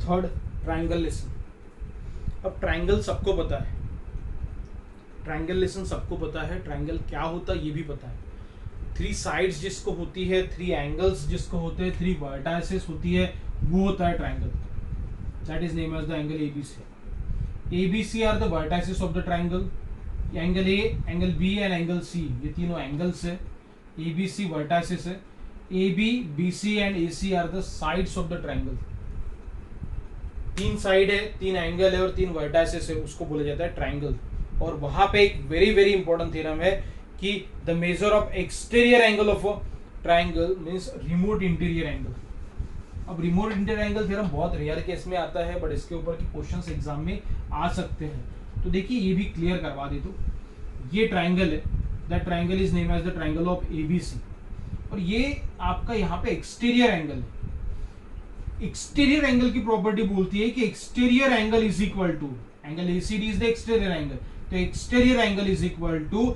Third, triangle lesson. अब triangle सबको पता है, ट्रायंगल लेसन सबको पता है, ट्रायंगल क्या होता है ये भी पता है। 3 साइड्स जिसको होती है, 3 एंगल्स जिसको होते हैं, 3 वर्टाइसेस होती है, वो होता है triangle. That is name as the angle A B C. A B C are the vertices of the triangle. Angle A, angle B and angle C, ये तीनों एंगल्स है, एबीसी वर्टाइसेस है। AB, BC and AC are the sides of the triangle. 3 side है, 3 angle है और 3 vertices है, उसको बोला जाता है ट्रायंगल। और वहां पे एक वेरी वेरी इंपॉर्टेंट थ्योरम है कि the measure of exterior angle of a triangle means remote interior angle. अब रिमोट इंटीरियर एंगल थ्योरम बहुत रेयर केस में आता है, बट इसके ऊपर की क्वेश्चंस एग्जाम में आ सकते हैं। तो देखिए ये भी क्लियर करवा दे। तो ये ट्रायंगल है, that triangle is name as the triangle of ABC, और ये आपका यहाँ पे एक्सटीरियर एंगल है। एक्सटीरियर एंगल की प्रॉपर्टी बोलती है कि exterior angle is equal to angle ACD is the exterior angle, तो exterior angle is equal to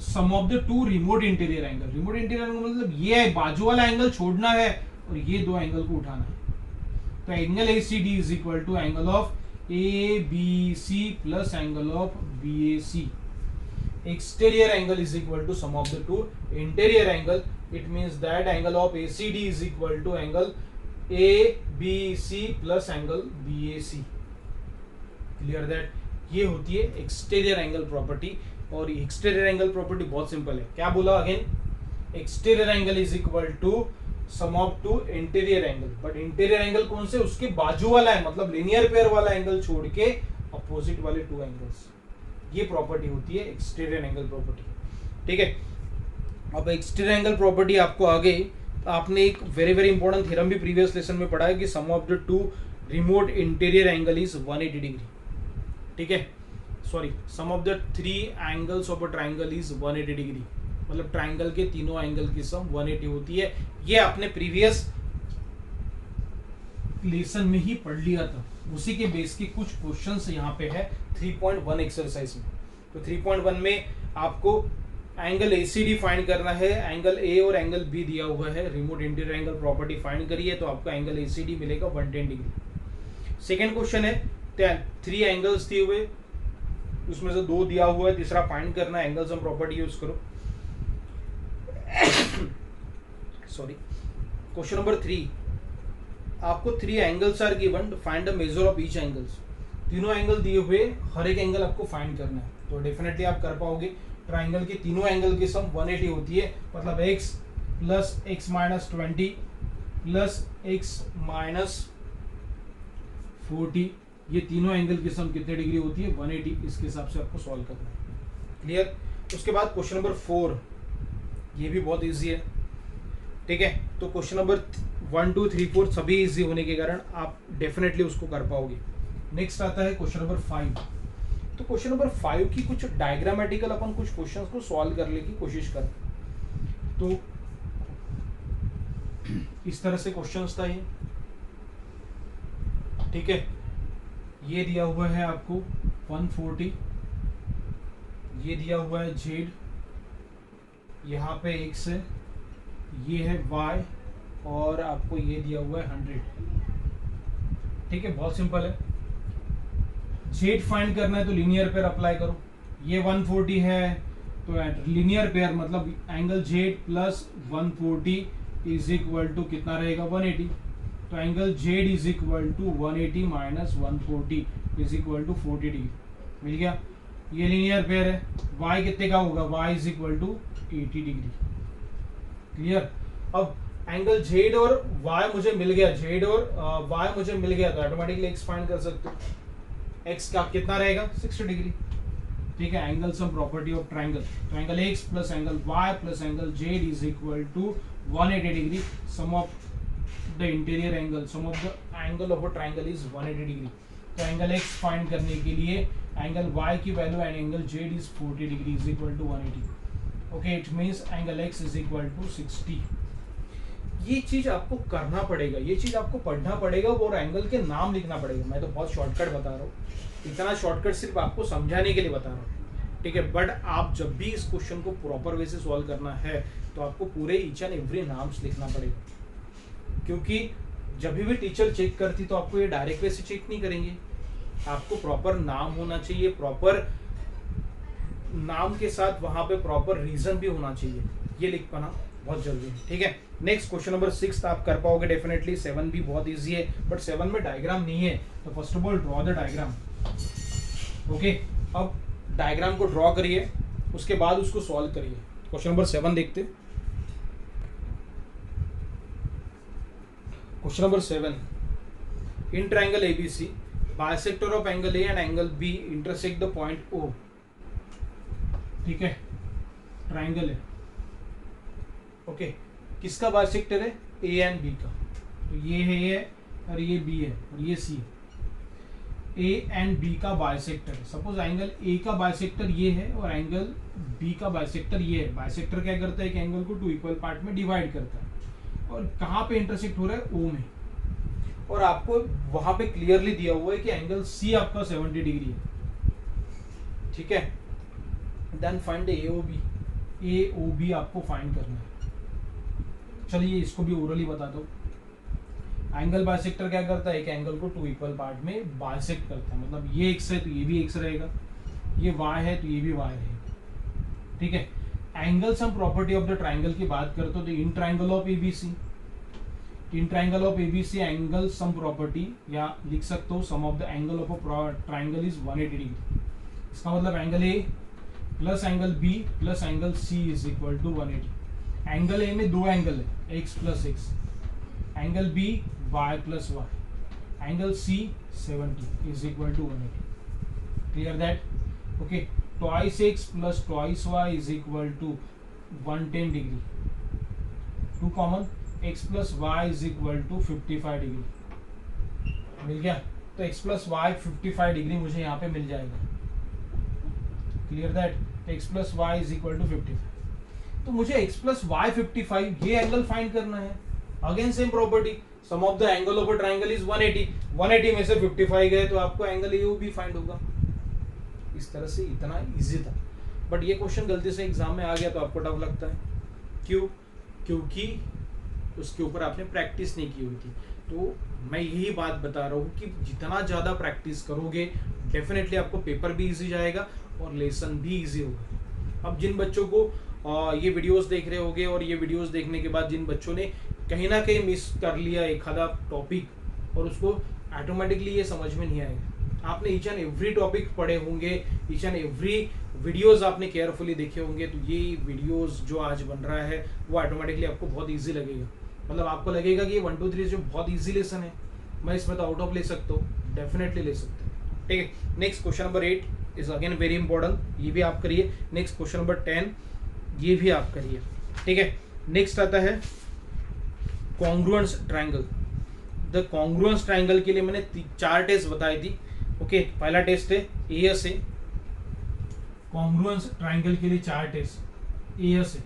sum of the 2 remote interior angle. Remote interior angle मतलब ये है, बाजू वाला एंगल छोड़ना है और ये 2 एंगल को उठाना है। तो angle ACD is equal to angle of A B C plus angle of B A C. Exterior angle is equal to sum of the 2 interior angle. It means that angle of ACD is equal to angle ABC plus angle BAC. Clear that? ये होती है exterior angle property, और exterior angle property बहुत simple है। क्या बोला again? Exterior angle is equal to sum of 2 interior angle. But interior angle कौन से? उसके बाजू वाला है, मतलब linear pair वाला एंगल छोड़ के opposite वाले 2 angles। ये प्रॉपर्टी होती है एक्सटीरियर एंगल प्रॉपर्टी। ठीक है, अब एक्सटीरियर एंगल प्रॉपर्टी आपको आ गई, तो आपने एक वेरी वेरी इंपॉर्टेंट थ्योरम भी प्रीवियस लेसन में पढ़ा है कि sum of the 2 remote interior angle is 180 degree. ठीक है, sorry, sum of the 3 angles of a triangle is 180 degree, मतलब ट्रायंगल के तीनों एंगल की सम 180 होती है। ये आपने प्रीवियस लेसन में ही पढ़ लिया था, उसी के बेस के कुछ क्वेश्चंस यहाँ पे है 3.1 एक्सरसाइज में। तो 3.1 में आपको एंगल एसीडी फाइंड करना है, एंगल ए और एंगल बी दिया हुआ है, remote interior angle property find करिए तो आपको एंगल एसीडी मिलेगा 110 डिग्री। सेकेंड क्वेश्चन है 3 एंगल्स दिए हुए, उसमें से 2 दिया हुआ है, तीसरा फाइंड करना है, एंगल सम प्रॉपर्टी यूज करो। सॉरी, क्वेश्चन नंबर 3, आपको 3 angles are given, find the measure of each angles. तीनों एंगल दिए हुए, हर एक एंगल आपको फाइंड करना है, तो डेफिनेटली आप कर पाओगे। ट्रायंगल के तीनों एंगल की सम 180 होती है, मतलब x plus x minus 20 plus x minus 40, ये तीनों एंगल की सम कितने डिग्री होती है? 180। इसके हिसाब से आपको सॉल्व करना है। क्लियर? उसके बाद क्वेश्चन नंबर 4, ये भी बहुत ईजी है। ठीक है, तो क्वेश्चन नंबर 1 2 3 4 सभी इजी होने के कारण आप डेफिनेटली उसको कर पाओगे। नेक्स्ट आता है क्वेश्चन नंबर 5। तो क्वेश्चन नंबर 5 की कुछ डायग्रामेटिकल अपन कुछ क्वेश्चंस को सॉल्व करने की कोशिश कर। तो इस तरह से क्वेश्चंस था ये। ठीक है, ये दिया हुआ है आपको 140, ये दिया हुआ है z, यहाँ पे x है, ये है y, और आपको ये दिया हुआ है 100। ठीक है, बहुत सिंपल है। जेड फाइंड करना है तो लीनियर पेयर अप्लाई करो। ये 140 है तो लीनियर पेयर मतलब angle Z plus 140 is equal to कितना रहेगा? 180। तो angle Z is equal to 180 minus 140 is equal to 40 degree. मिल गया? ये लीनियर पेयर है। y कितने का होगा? y is equal to 80 degree. Clear? अब एंगल जेड और y मुझे मिल गया, जेड और y मुझे मिल गया, तो ऑटोमेटिकली x फाइंड कर सकते हो। x का कितना रहेगा? 60 डिग्री। ठीक है, angle sum property of triangle, तो angle x plus angle y plus angle z is equal to 180 degree. Sum of the interior angle, sum of the angle of a triangle is 180 degree. तो angle x find करने के लिए angle y की value and angle z is 40 degree is equal to 180। Okay, it means angle x is equal to 60। ये चीज आपको करना पड़ेगा, ये चीज आपको पढ़ना पड़ेगा और एंगल के नाम लिखना पड़ेगा। मैं तो बहुत शॉर्टकट बता रहा हूँ, इतना शॉर्टकट सिर्फ आपको समझाने के लिए बता रहा हूँ। ठीक है, बट आप जब भी इस क्वेश्चन को प्रॉपर वे से सॉल्व करना है तो आपको पूरे ईच एंड एवरी नाम्स लिखना पड़ेगा, क्योंकि जब भी टीचर चेक करती तो आपको ये डायरेक्ट वे से चेक नहीं करेंगे, आपको प्रॉपर नाम होना चाहिए, प्रॉपर नाम के साथ वहां पे प्रॉपर रीजन भी होना चाहिए, ये लिख पाना बहुत जरूरी है। ठीक है, नेक्स्ट क्वेश्चन नंबर 6 आप कर पाओगे डेफिनेटली। 7 भी बहुत इजी है, बट 7 में डायग्राम नहीं है, तो first of all draw the diagram. Okay, अब डायग्राम को ड्रॉ करिए, उसके बाद उसको सॉल्व करिए। क्वेश्चन नंबर 7 देखते। Question number 7, in triangle A B C bisector of angle A and angle B intersect the point O. ठीक है, ट्राइंगल है, ओके, किसका बाइसेक्टर है? ए एंड बी का। तो ये है ए और ये बी है और ये सी है। ए एंड बी का बाइसेक्टर, सपोज एंगल ए का बाइसेक्टर ये है और एंगल बी का बाइसेक्टर ये है। बाइसेक्टर क्या करता है? एक एंगल को 2 इक्वल पार्ट में डिवाइड करता है, और कहाँ पे इंटरसेक्ट हो रहा है? ओ में। और आपको वहां पे क्लियरली दिया हुआ है कि एंगल सी आपका 70 डिग्री है। ठीक है, देन फाइंड AOB। AOB आपको फाइंड करना है। चलिए इसको भी ओरली बता दो। एंगल बाइसेक्टर क्या करता है? एक एंगल को 2 इक्वल पार्ट में बाइसेक्ट करता है, मतलब ये x है तो ये भी x रहेगा, ये y है तो ये भी y रहेगा। ठीक है, angle sum property of the triangle की बात करते हो तो in triangle of ABC, in triangle of ABC angle sum property, या लिख सकते हो sum of the angle of a triangle is 180 degree. इसका मतलब angle A plus angle B plus angle C is equal to 180। Angle A में 2 angle है, x plus x, angle B y plus y, angle C 70 is equal to 180। Clear that? Okay, twice x plus twice y is equal to 110 degree. 2 common, x plus y is equal to 55 degree. मिल गया? तो x plus y 55 degree मुझे यहाँ पे मिल जाएगा। Clear that? x plus y is equal to 55। तो मुझे x प्लस y 55 ये एंगल फाइंड करना है। Again same property, sum of the angle of a triangle is 180। 180 में से 55 गए तो आपको एंगल AOB फाइंड होगा। इस तरह से इतना इजी था, बट ये क्वेश्चन गलती से एग्जाम में आ गया तो आपको टफ लगता है। क्यों? क्योंकि उसके ऊपर आपने प्रैक्टिस नहीं की हुई थी। तो मैं यही बात बता रहा हूँ कि जितना ज़्यादा प्रैक्टिस करोगे डेफिनेटली आपको पेपर भी इजी जाएगा और लेसन भी इजी होगा। अब जिन बच्चों को ये वीडियोस देख रहे होंगे और ये वीडियोस देखने के बाद जिन बच्चों ने कहीं ना कहीं मिस कर लिया एक आधा टॉपिक और उसको ऑटोमेटिकली ये समझ में नहीं आएगा। आपने ईच एंड एवरी टॉपिक पढ़े होंगे, ईच एंड एवरी वीडियोस आपने केयरफुली देखे होंगे, तो ये वीडियोस जो आज बन रहा है वो ऑटोमेटिकली आपको बहुत ईजी लगेगा। मतलब आपको लगेगा कि ये 1 2 3 जो बहुत ईजी लेसन है, मैं इसमें तो आउट ऑफ ले सकता हूँ, डेफिनेटली ले सकते हैं। ठीक है, next question number 8 is again very important, ये भी आप करिए। नेक्स्ट क्वेश्चन नंबर 10 ये भी आप करिए। ठीक है, नेक्स्ट आता है congruence triangle. The congruence triangle के लिए मैंने 4 टेस्ट बताई थी। ओके, पहला टेस्ट है ASA। कॉन्ग्रुएंस ट्रायंगल के लिए 4 टेस्ट ASA।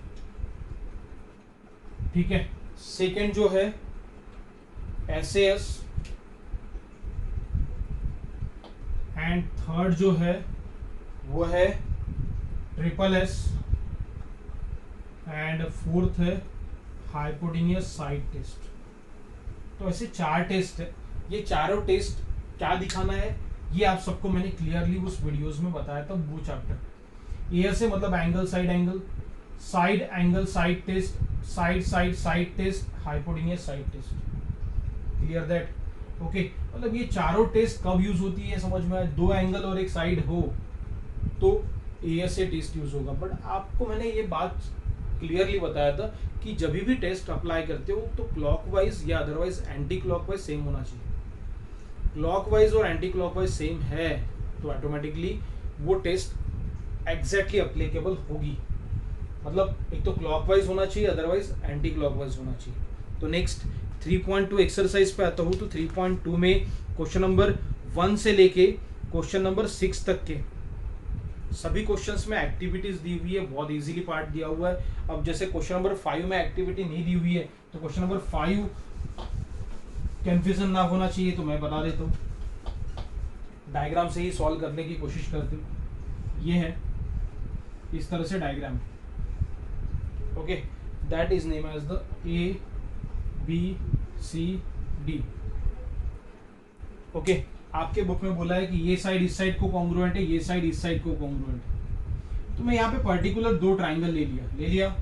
ठीक है, सेकेंड जो है SAS, एंड थर्ड जो है वो है SSS, एंड फोर्थ है हाइपोटेन्यूस साइड टेस्ट। तो ऐसे 4 टेस्ट है। ये चारों टेस्ट क्या दिखाना है ये आप सबको मैंने क्लियरली उस वीडियोस में बताया था, वो चैप्टर। ASA मतलब angle side angle, side angle side test, side side side test, hypotenuse side test. Clear that? Okay, मतलब ये चारों टेस्ट कब यूज होती है समझ में आया? 2 एंगल और एक साइड हो तो ASA टेस्ट यूज होगा। बट आपको मैंने ये बात क्लियरली बताया था कि जब भी टेस्ट अप्लाई करते हो तो क्लॉकवाइज या अदरवाइज एंटी क्लॉकवाइज सेम होना चाहिए। क्लॉकवाइज और एंटी क्लॉकवाइज सेम है तो ऑटोमेटिकली वो टेस्ट एग्जैक्टली अप्लीकेबल होगी। मतलब एक तो क्लॉकवाइज होना चाहिए, अदरवाइज एंटी क्लॉकवाइज होना चाहिए। तो नेक्स्ट 3.2 एक्सरसाइज पे आता हूँ। तो 3.2 में क्वेश्चन नंबर 1 से लेके क्वेश्चन नंबर 6 तक के सभी क्वेश्चंस में एक्टिविटीज दी हुई है, बहुत इजीली पार्ट दिया हुआ है। अब जैसे क्वेश्चन नंबर 5 में एक्टिविटी नहीं दी हुई है तो क्वेश्चन नंबर 5 कंफ्यूजन ना होना चाहिए, तो मैं बता देता हूँ। डायग्राम से ही सॉल्व करने की कोशिश करते हूँ। ये है इस तरह से diagram. Okay, that is name as the A B C D. Okay, आपके बुक में बोला है कि ये साइड इस साइड को कॉन्ग्रुएंट है, ये साइड इस साइड को कॉन्ग्रुएंट है, तो मैं यहाँ पे पर्टिकुलर दो ट्राइंगल ले लिया,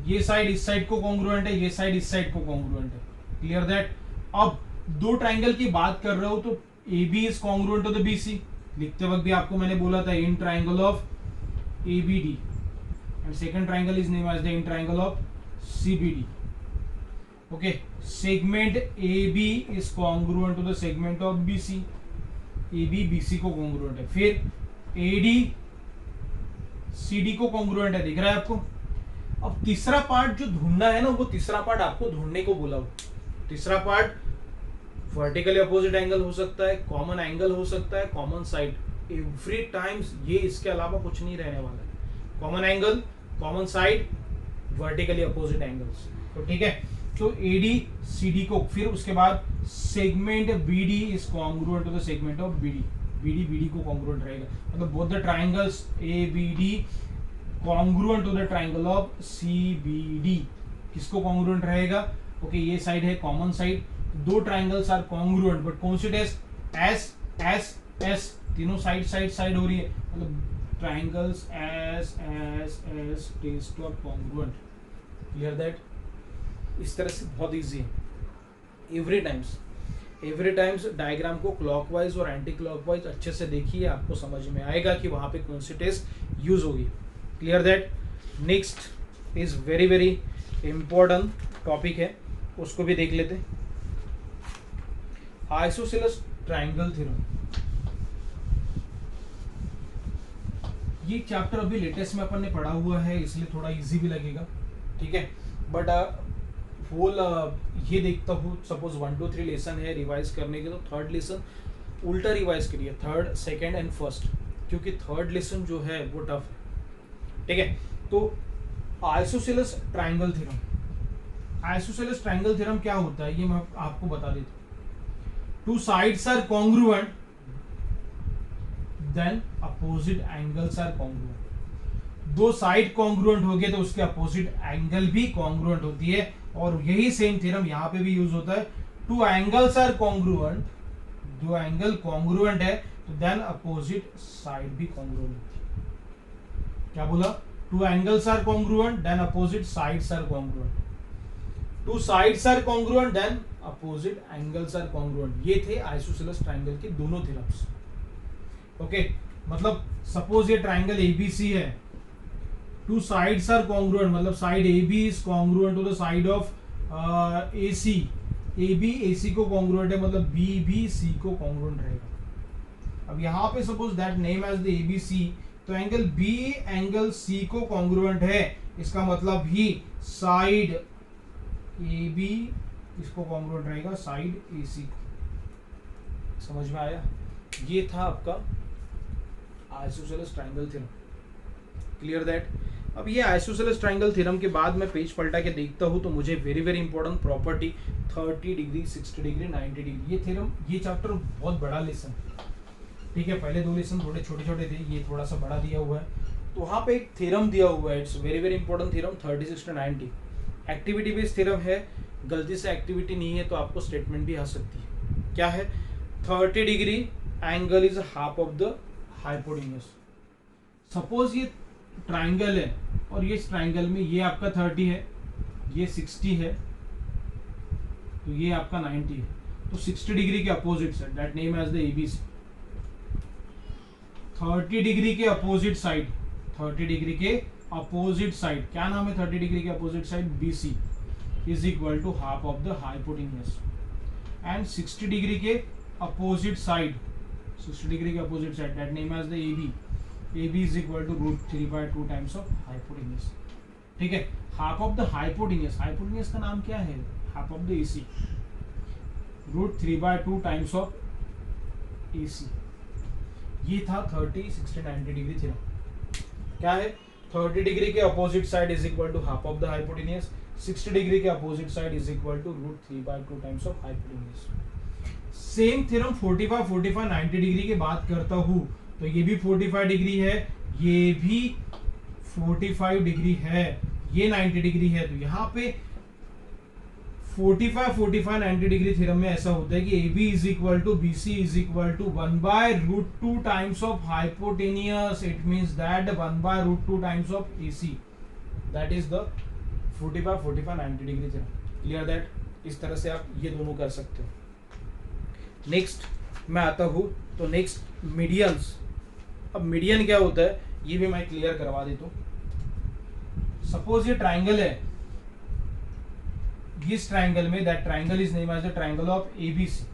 ये साइड इस साइड को कॉन्ग्रुएंट है, ये साइड इस साइड को कॉन्ग्रुएंट है। Clear that. अब दो ट्राइंगल की बात कर रहा हूं तो A B is congruent to the B C. लिखते वक्त भी आपको मैंने बोला था in triangle of A B D, and second triangle is name as the in triangle of C B D. Okay, segment A B is congruent to the segment of B C, A B B C को congruent है। फिर A D C D को congruent है, दिख रहा है आपको। अब तीसरा पार्ट जो ढूंढना है ना, वो तीसरा पार्ट आपको ढूंढने को बोला हो। तीसरा पार्ट वर्टिकली अपोजिट एंगल हो सकता है, कॉमन एंगल हो सकता है, कॉमन साइड, एवरी टाइम्स ये इसके अलावा कुछ नहीं रहने वाला है। Common angle, common side, vertically opposite angles. तो ठीक है, तो एडी सीडी को, फिर उसके बाद segment B D is congruent to the segment of B D, B D B D को कॉन्ग्रुएंट रहेगा। मतलब both the triangles A B D congruent to the triangle of C B D. किसको कॉन्ग्रुएंट रहेगा? ओके, ये साइड है कॉमन साइड, दो triangles are congruent but कौन सी टेस्ट? एस एस एस, तीनों साइड साइड साइड हो रही है, मतलब triangles S S S test of congruent. Clear that. इस तरह से बहुत इजी है। एवरी टाइम्स डायग्राम को क्लॉकवाइज और एंटी क्लॉकवाइज अच्छे से देखिए, आपको समझ में आएगा कि वहां पे कौन सी टेस्ट यूज होगी। Clear that. Next is very very important topic है, उसको भी देख लेते। आइसोसेलेस ट्राइंगल थ्योरम, ये चैप्टर अभी लेटेस्ट में अपन ने पढ़ा हुआ है, इसलिए थोड़ा इजी भी लगेगा। ठीक है, बट होल ये देखता हूँ, सपोज 1 2 3 लेसन है रिवाइज करने के, तो थर्ड लेसन उल्टा रिवाइज करिए, थर्ड सेकंड एंड फर्स्ट, क्योंकि थर्ड लेसन जो है वो टफ है। ठीक है, तो isosceles triangle theorem, isosceles triangle theorem क्या होता है ये मैं आपको बता देता हूँ। Two sides are congruent then opposite angles are congruent. दो साइड कॉन्ग्रुएंट हो गए तो उसके अपोजिट एंगल भी कॉन्ग्रुएंट होती है, और यही सेम थ्योरम यहां पे भी यूज होता है। टू एंगल्स आर कॉन्ग्रुएंट, दो एंगल कॉन्ग्रुएंट है तो देन अपोजिट साइड भी कॉन्ग्रुएंट होती है। क्या बोला? Two angles are congruent then opposite sides are congruent, two sides are congruent then opposite angles are congruent. ये थे आइसोसेलेस ट्राइंगल के दोनों थ्योरम्स। ओके, मतलब सपोज ये ट्राइंगल एबीसी है, टू साइड्स आर कॉन्ग्रुएंट, मतलब side A B is congruent to the side of A C, A B A सी को congruent है, मतलब बी भी सी को कॉन्ग्रुएंट रहेगा। अब यहाँ पे suppose that name as the A B C, तो एंगल बी एंगल सी को कॉन्ग्रुएंट है, इसका मतलब ही साइड ए बी इसको कॉन्ग्रुएंट रहेगा साइड ए सी को। समझ में आया? ये था आपका isosceles triangle theorem. Clear that. अब ये आइसोसेलेस ट्राइंगल थ्योरम के बाद मैं पेज पलटा के देखता हूँ तो मुझे very very important property 30 degree 60 degree 90 degree, ये थ्योरम, ये चैप्टर बहुत बड़ा लेसन। ठीक है, पहले दो लेसन थोड़े छोटे छोटे थे, ये थोड़ा सा बड़ा दिया हुआ है। तो वहाँ पे एक थ्योरम दिया हुआ है, it's very very important theorem 30 60 90। Activity based theorem है, गलती से एक्टिविटी नहीं है तो आपको स्टेटमेंट भी आ सकती है। क्या है? 30 degree angle is half of the hypotenuse. Suppose ये ट्राइंगल है और ये ट्राइंगल में ये आपका 30 है, ये 60 है, तो ये आपका 90 है, तो 60 डिग्री के opposite side, that name as the ABC. 30 degree के अपोजिट साइड, 30 डिग्री के अपोजिट साइड, क्या नाम है 30 डिग्री के opposite side? BC is equal to half of the hypotenuse. And 60 degree के अपोजिट साइड, 60 डिग्री के opposite side, that name as the AB, AB is equal to √3/2 times of hypotenuse। ठीक है, half of the hypotenuse, hypotenuse का नाम क्या है? Half of the AC, √3/2 times of AC। ये था 30 60 90 डिग्री थ्योरम। क्या है? 30 डिग्री के opposite side is equal to half of the hypotenuse, 60 degree के opposite side is equal to √3/2 times of hypotenuse. Same theorem 45 45 90 degree की बात करता हूँ तो ये भी 45 डिग्री है, ये भी 45 डिग्री है, ये 90 डिग्री है, तो यहाँ पे 45 45 90 डिग्री थ्योरम में ऐसा होता है कि A B is equal to B C is equal to 1/√2 times of hypotenuse. It means that 1/√2 times of A C. That is the 45 45 90 degree theorem. Clear that. इस तरह से आप ये दोनों कर सकते हो. नेक्स्ट मैं आता हूँ तो नेक्स्ट मीडियंस. अब मीडियन क्या होता है ये भी मैं क्लियर करवा देता हूँ. सपोज ये ट्राइंगल है. इस ट्राइंगल में that triangle is name as the triangle of ABC.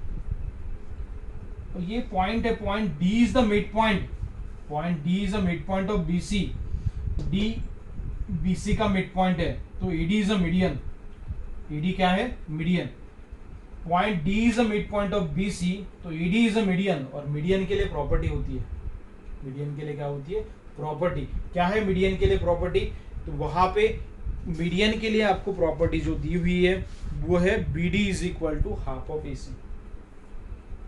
और ये पॉइंट है, point D is the mid point. Point D is the mid point of BC. D BC का मिड पॉइंट है तो AD is a median. AD क्या है? Median. Point D is a mid point of BC तो AD is a median. और median के लिए property होती है. मीडियन के लिए क्या होती है? प्रॉपर्टी. क्या है मीडियन के लिए प्रॉपर्टी? तो वहां पे मीडियन के लिए आपको प्रॉपर्टी जो दी हुई है वो है B D is equal to half of A C.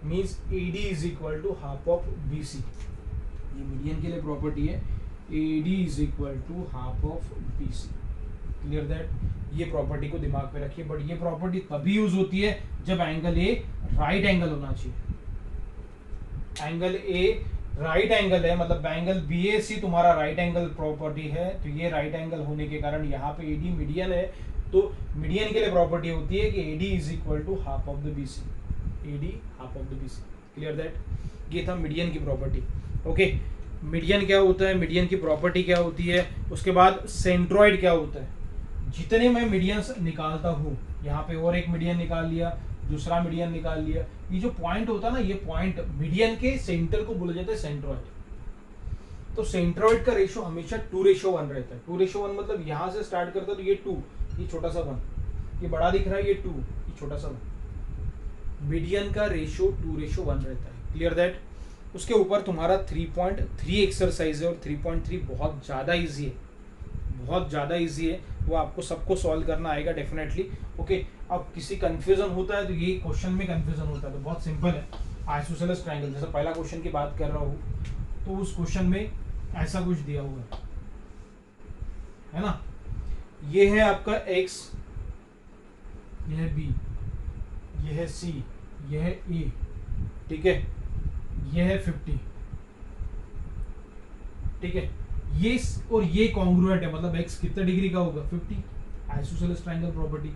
Means A D is equal to half of B C. ये मीडियन के लिए प्रॉपर्टी है. A D is equal to half of B C. Clear that. ये property को दिमाग में रखिए. But ये प्रॉपर्टी तभी यूज होती है जब एंगल ए राइट एंगल होना चाहिए. एंगल ए राइट एंगल है, मतलब एंगल बी ए सी तुम्हारा राइट एंगल प्रॉपर्टी है. तो ये राइट एंगल होने के कारण यहाँ पे एडी मीडियन है. तो मीडियन के लिए प्रॉपर्टी होती है कि AD is equal to half of the B C. AD half of the B C. Clear that. ये था मीडियन की प्रॉपर्टी. ओके. मीडियन क्या होता है, मीडियन की प्रॉपर्टी क्या होती है. उसके बाद सेंट्रॉइड क्या होता है. जितने मैं मीडियंस निकालता हूँ, यहाँ पे और एक मीडियन निकाल लिया, दूसरा मीडियन निकाल लिया. ये जो पॉइंट होता है ना, ये पॉइंट मीडियन के सेंटर को बोला जाता है सेंट्रॉइड. तो सेंट्रॉइड का रेशो हमेशा 2:1 रहता है. 2:1 मतलब यहाँ से स्टार्ट करता है तो ये 2, ये छोटा सा 1, ये बड़ा दिख रहा है, ये 2, ये छोटा सा 1. मीडियन का रेशो 2:1 रहता है. Clear that. उसके ऊपर तुम्हारा 3.3 एक्सरसाइज है. और 3.3 बहुत ज़्यादा ईजी है, बहुत ज़्यादा ईजी है. वो आपको सबको सॉल्व करना आएगा डेफिनेटली. ओके. अब किसी कंफ्यूजन होता है तो ये क्वेश्चन में कंफ्यूजन होता है तो बहुत सिंपल है. आइसोसेलेस ट्रायंगल, जैसे पहला क्वेश्चन की बात कर रहा हूँ तो उस क्वेश्चन में ऐसा कुछ दिया हुआ है ना. ये है आपका x, यह है b, यह है c, यह है a. ठीक है. यह है 50. ठीक है. ये और ये कॉन्ग्रुएंट है, मतलब x कितने डिग्री का होगा? 50. Isosceles triangle property.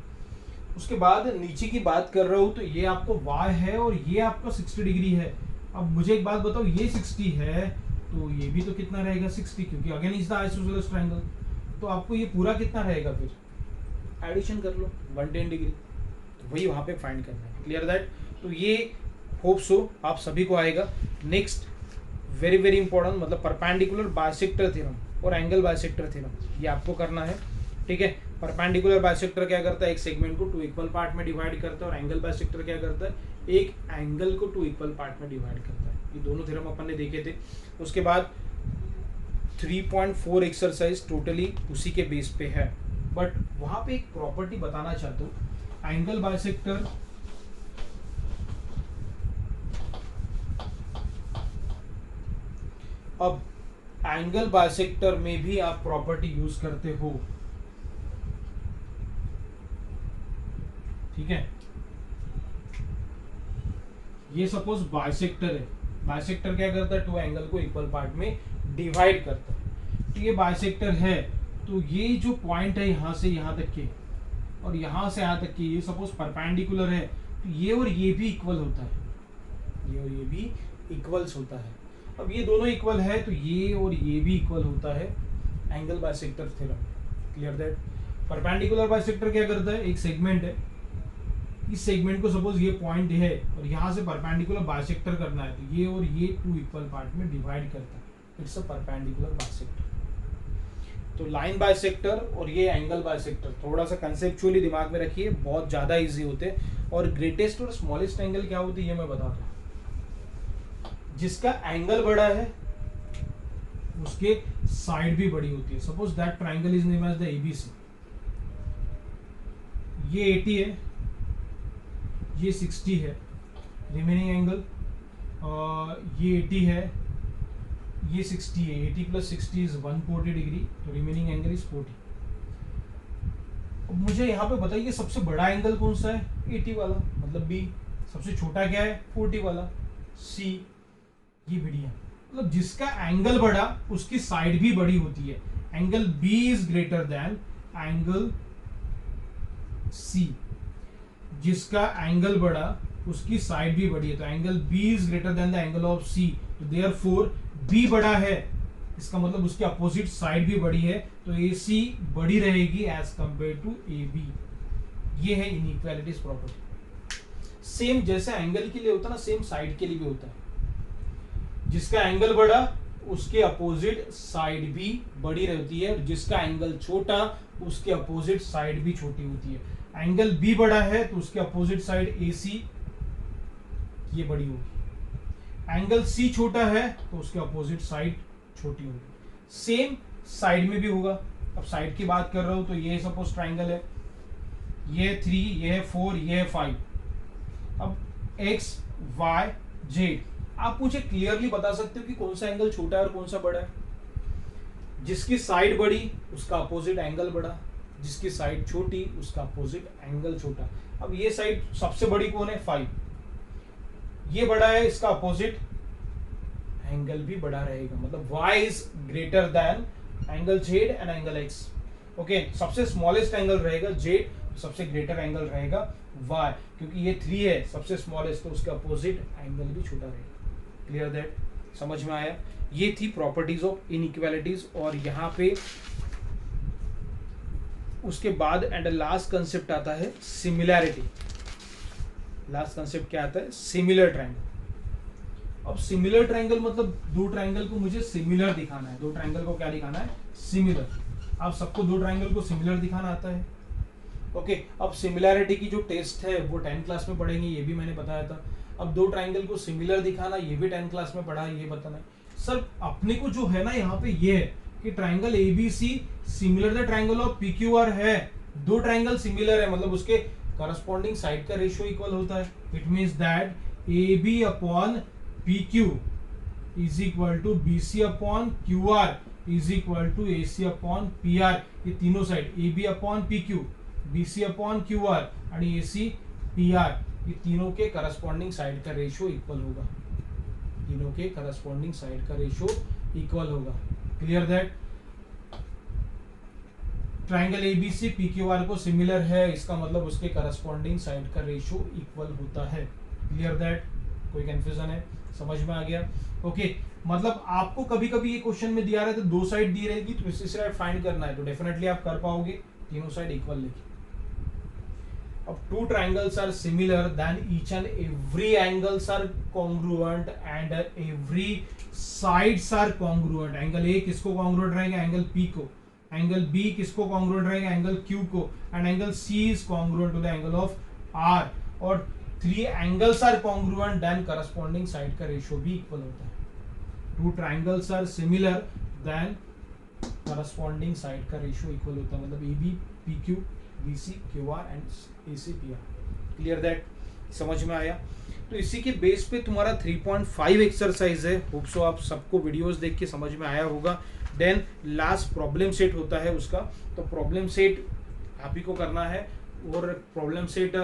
उसके बाद नीचे की बात कर रहा हूं तो ये आपको y है और ये आपका 60 डिग्री है. अब मुझे एक बात बताओ, ये 60 है तो ये भी तो कितना रहेगा? 60, क्योंकि again is the isosceles triangle. तो आपको ये पूरा कितना रहेगा? फिर एडिशन कर लो 110 डिग्री. तो वही वहां पे फाइंड करना है. Clear that. तो ये होप सो आप सभी को आएगा. नेक्स्ट वेरी वेरी इंपॉर्टेंट, मतलब परपेंडिकुलर बाइसेक्टर थ्योरम और एंगल बाइसेक्टर थ्योरम, ये आपको करना है. ठीक है. परपेंडिकुलर बाइसेक्टर क्या करता है? एक सेगमेंट को 2 इक्वल पार्ट में डिवाइड करता है. और एंगल बाइसेक्टर क्या करता है? एक एंगल को 2 इक्वल पार्ट में डिवाइड करता है. ये दोनों थ्योरम अपन ने देखे थे. उसके बाद 3.4 एक्सरसाइज टोटली उसी के बेस पे है. बट वहां पे एक प्रॉपर्टी बताना चाहता हूँ. एंगल बाइसेक्टर अब एंगल बाइसेक्टर में भी आप प्रॉपर्टी यूज करते हो. ठीक है. ये सपोज बाइसेक्टर है. बाइसेक्टर क्या करता है? 2 एंगल को इक्वल पार्ट में डिवाइड करता है. तो ये बाइसेक्टर है. तो ये जो पॉइंट है यहां से यहां तक के और यहां से यहां तक के, ये सपोज परपेंडिकुलर है तो ये और ये भी इक्वल होता है. ये और ये भी इक्वल्स होता है. अब ये दोनों इक्वल है तो ये और ये भी इक्वल होता है angle bisector theorem. Clear that. Perpendicular bisector क्या करता है? एक सेगमेंट है, इस सेगमेंट को सपोज ये पॉइंट है और यहाँ से परपेंडिकुलर बाइसेक्टर करना है तो ये और ये 2 इक्वल पार्ट में डिवाइड करता है. It's a perpendicular bisector. तो लाइन बाइसेक्टर और ये एंगल बाइसेक्टर थोड़ा सा कंसेप्चुअली दिमाग में रखिए, बहुत ज़्यादा इजी होते हैं. और ग्रेटेस्ट और स्मॉलेस्ट एंगल क्या होती है ये मैं बताता हूँ. जिसका एंगल बड़ा है उसके साइड भी बड़ी होती है. Suppose that triangle is name as the ABC. ये 80 है, ये 60 है. रिमेनिंग एंगल ये 80 है, ये 60 है. 80 + 60 इज 140 डिग्री. तो रिमेनिंग एंगल इज 40. अब मुझे यहाँ पे बताइए सबसे बड़ा एंगल कौन सा है, 80 वाला मतलब बी। सबसे छोटा क्या है, 40 वाला सी। ये बढ़िया, मतलब जिसका एंगल बड़ा उसकी साइड भी बड़ी होती है। Angle B is greater than angle C. जिसका एंगल बड़ा उसकी साइड भी बड़ी है, तो angle B is greater than the angle of C, तो देयरफॉर बी बड़ा है, इसका मतलब उसकी अपोजिट साइड भी बड़ी है, तो ए सी बड़ी रहेगी as compare to A B. ये है इनइक्वालिटीज प्रॉपर्टी। सेम जैसे एंगल के लिए होता है ना, सेम साइड के लिए भी होता है। जिसका एंगल बड़ा उसके अपोजिट साइड भी बड़ी रहती है, जिसका एंगल छोटा उसके अपोजिट साइड भी छोटी होती है। एंगल बी बड़ा है तो उसके अपोजिट साइड ए सी ये बड़ी होगी। एंगल सी छोटा है तो उसके अपोजिट साइड छोटी होगी। सेम साइड में भी होगा। अब साइड की बात कर रहा हूं तो ये सपोज ट्राइंगल है, ये 3, ये है 4, ये है 5। अब एक्स वाई जेड आप मुझे क्लियरली बता सकते हो कि कौन सा एंगल छोटा है और कौन सा बड़ा है। जिसकी साइड बड़ी उसका अपोजिट एंगल बड़ा, जिसकी साइड छोटी उसका अपोजिट एंगल छोटा। अब ये साइड सबसे बड़ी कौन है, 5। ये बड़ा है, इसका अपोजिट एंगल भी बड़ा रहेगा, मतलब y is greater than angle z and angle x। Okay, सबसे स्मॉलेस्ट एंगल रहेगा z, सबसे ग्रेटर एंगल रहेगा y, क्योंकि ये 3 है सबसे स्मॉलेस्ट, तो उसका अपोजिट एंगल भी छोटा रहेगा। क्लियर दैट, समझ में आया। ये थी प्रॉपर्टीज ऑफ इनइक्वालिटीज। और यहाँ पे उसके बाद एंड लास्ट कंसेप्ट आता है सिमिलैरिटी। लास्ट कंसेप्ट क्या आता है, सिमिलर ट्रायंगल। अब सिमिलर ट्रायंगल मतलब दो ट्रायंगल को मुझे सिमिलर दिखाना है। दो ट्रायंगल को क्या दिखाना है, सिमिलर। आप सबको दो ट्रायंगल को सिमिलर दिखाना आता है। ओके, अब सिमिलैरिटी की जो टेस्ट है वो 10th क्लास में पढ़ेंगे, ये भी मैंने बताया था। अब दो ट्रायंगल को सिमिलर दिखाना ये भी 10th क्लास में पढ़ा है, ये बताना है। सर अपने को जो है ना यहाँ पे ये है कि triangle ABC similar the triangle of PQR है। दो ट्रायंगल सिमिलर है मतलब उसके करस्पॉन्डिंग साइड का रेशियो इक्वल होता है। It means that AB upon PQ is equal to BC upon QR is equal to AC upon PR। ये तीनों side AB upon PQ, BC upon QR आणि AC PR, ये तीनों के corresponding side का ratio equal होगा। तीनों के करस्पॉन्डिंग साइड का रेशियो इक्वल होगा। Clear that. Triangle ABC PQR को सिमिलर है, इसका मतलब उसके करस्पॉन्डिंग साइड का रेशियो इक्वल होता है। क्लियर दैट, कोई कंफ्यूजन है, समझ में आ गया। ओके, मतलब आपको कभी कभी ये क्वेश्चन में दिया रहा है तो दो साइड दी रहेगी तो इसी साइड फाइंड करना है, तो डेफिनेटली आप कर पाओगे। तीनों साइड इक्वल लिखिए। अब two triangles are similar then each and every angles are congruent and every sides are congruent। Angle A किसको congruent रहेगा, एंगल P को। एंगल B किसको congruent रहेगा, एंगल Q को। And angle C is congruent to the angle of R। और 3 angles are congruent then corresponding side का ratio भी equal होता है। two triangles are similar then corresponding side का रेशियो इक्वल होता है, मतलब AB PQ BC QR and AC PR। Clear that, समझ में आया। तो इसी के बेस पे तुम्हारा 3.5 एक्सरसाइज है। होप सो आप सबको वीडियोस देख के समझ में आया होगा। देन लास्ट प्रॉब्लम सेट होता है उसका, तो प्रॉब्लम सेट आप ही को करना है। और प्रॉब्लम सेट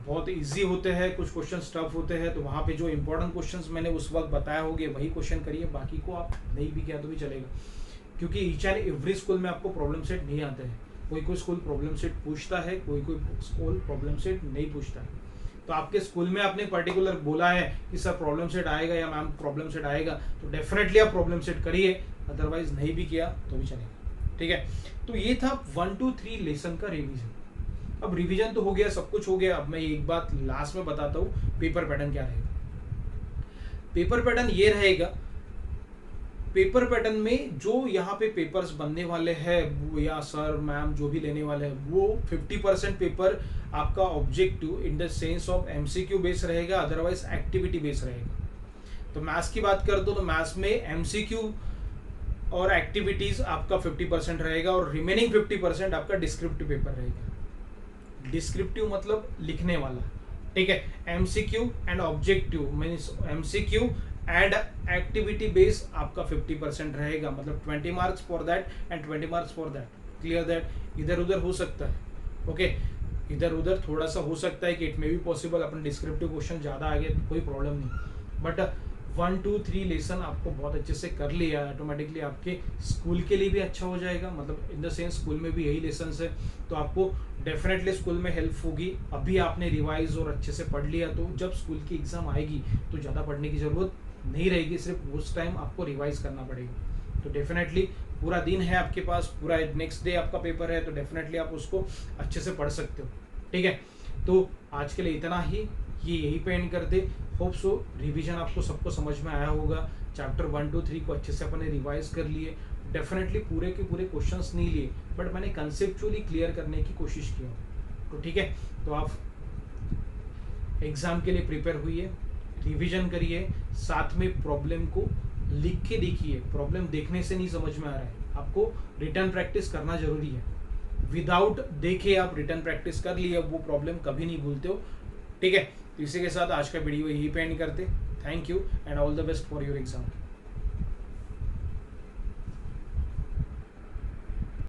बहुत इजी होते हैं, कुछ क्वेश्चन टफ होते हैं, तो वहाँ पे जो इंपॉर्टेंट क्वेश्चंस मैंने उस वक्त बताया होंगे वही क्वेश्चन करिए, बाकी को आप नहीं भी किया तो भी चलेगा, क्योंकि ईच एंड एवरी स्कूल में आपको प्रॉब्लम सेट नहीं आते हैं। कोई कोई स्कूल प्रॉब्लम सेट पूछता है, कोई कोई स्कूल प्रॉब्लम सेट नहीं पूछता है। तो आपके स्कूल में आपने पर्टिकुलर बोला है कि सर प्रॉब्लम सेट आएगा या मैम प्रॉब्लम सेट आएगा, तो डेफिनेटली आप प्रॉब्लम सेट करिए, अदरवाइज नहीं भी किया तो भी चलेगा। ठीक है, तो ये था 1 2 3 लेसन का रिवीजन। अब रिवीजन तो हो गया, सब कुछ हो गया। अब मैं एक बात लास्ट में बताता हूँ, पेपर पैटर्न क्या रहेगा। पेपर पैटर्न ये रहेगा, पेपर पैटर्न में जो यहाँ पे पेपर्स बनने वाले हैं वो या सर मैम जो भी लेने वाले हैं वो 50% पेपर आपका objective in the sense of MCQ base रहेगा, अदरवाइज एक्टिविटी बेस रहेगा। तो मैथ्स की बात कर दो तो मैथ्स में MCQ और एक्टिविटीज आपका 50% रहेगा और रिमेनिंग 50% आपका डिस्क्रिप्टिव पेपर रहेगा। डिस्क्रिप्टिव मतलब लिखने वाला, ठीक है। MCQ and objective means MCQ and activity base आपका 50% रहेगा, मतलब 20 marks for that and 20 marks for that. Clear that इधर उधर हो सकता है, ओके इधर उधर थोड़ा सा हो सकता है कि it may be possible upon descriptive question ज़्यादा आ गए तो कोई प्रॉब्लम नहीं, बट 1 2 3 लेसन आपको बहुत अच्छे से कर लिया ऑटोमेटिकली आपके स्कूल के लिए भी अच्छा हो जाएगा, मतलब इन द सेंस स्कूल में भी यही लेसन है तो आपको डेफिनेटली स्कूल में हेल्प होगी। अभी आपने रिवाइज और अच्छे से पढ़ लिया तो जब स्कूल की एग्ज़ाम आएगी तो ज़्यादा पढ़ने की ज़रूरत नहीं रहेगी, सिर्फ उस टाइम आपको रिवाइज करना पड़ेगा। तो डेफिनेटली पूरा दिन है आपके पास, पूरा नेक्स्ट डे आपका पेपर है तो डेफिनेटली आप उसको अच्छे से पढ़ सकते हो, ठीक है। तो आज के लिए इतना ही, ये यही पे एंड कर दे। होप सो रिवीजन आपको सबको समझ में आया होगा, चैप्टर 1 2 3 को अच्छे से अपने रिवाइज कर लिए, डेफिनेटली पूरे के पूरे क्वेश्चंस नहीं लिए बट मैंने कंसेप्चुअली क्लियर करने की कोशिश किया, तो ठीक है। तो आप एग्ज़ाम के लिए प्रिपेयर हुई रिवीजन करिए, साथ में प्रॉब्लम को लिख के देखिए, प्रॉब्लम देखने से नहीं समझ में आ रहा है आपको रिटर्न प्रैक्टिस करना जरूरी है, विदाउट देखे आप रिटर्न प्रैक्टिस कर लिए वो प्रॉब्लम कभी नहीं भूलते हो, ठीक है। तो इसी के साथ आज का वीडियो यही पे एंड करते, thank you and all the best for your exam.